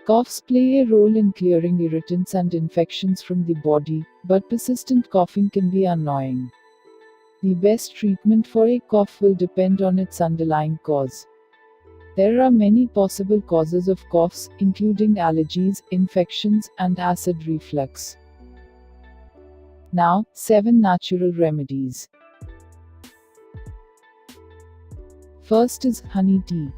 Coughs play a role in clearing irritants and infections from the body, but persistent coughing can be annoying. The best treatment for a cough will depend on its underlying cause. There are many possible causes of coughs, including allergies, infections, and acid reflux. Now, 7 natural remedies. First is honey tea.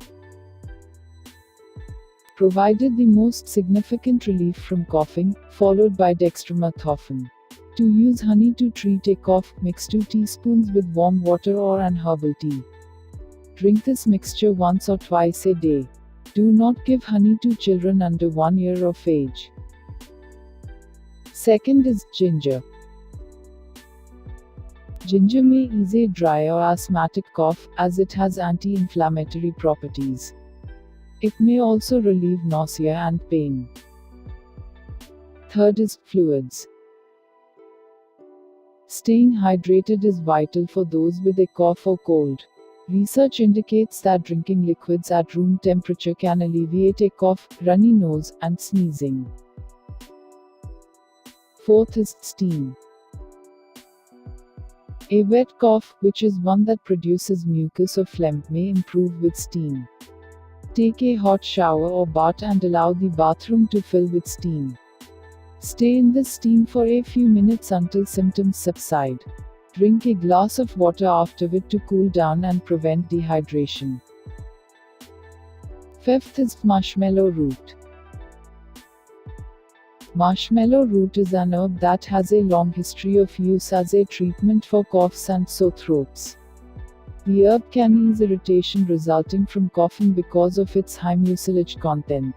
Provided the most significant relief from coughing, followed by dextromethorphan. To use honey to treat a cough, mix 2 teaspoons with warm water or an herbal tea. Drink this mixture once or twice a day. Do not give honey to children under 1 year of age. Second is ginger. Ginger may ease a dry or asthmatic cough, as it has anti-inflammatory properties. It may also relieve nausea and pain. Third is fluids. Staying hydrated is vital for those with a cough or cold. Research indicates that drinking liquids at room temperature can alleviate a cough, runny nose, and sneezing. Fourth is steam. A wet cough, which is one that produces mucus or phlegm, may improve with steam. Take a hot shower or bath and allow the bathroom to fill with steam. Stay in the steam for a few minutes until symptoms subside. Drink a glass of water afterward to cool down and prevent dehydration. Fifth is marshmallow root. Marshmallow root is an herb that has a long history of use as a treatment for coughs and sore throats. The herb can ease irritation resulting from coughing because of its high mucilage content.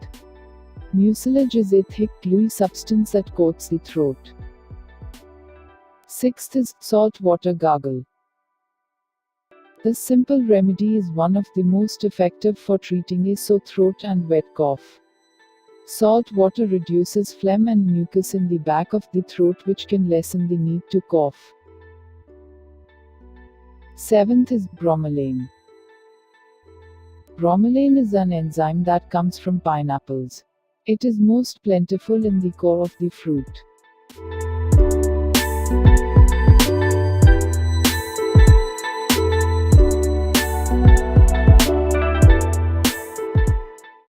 Mucilage is a thick, gluey substance that coats the throat. Sixth is salt water gargle. This simple remedy is one of the most effective for treating a sore throat and wet cough. Salt water reduces phlegm and mucus in the back of the throat, which can lessen the need to cough. Seventh is bromelain. Bromelain is an enzyme that comes from pineapples. It is most plentiful in the core of the fruit.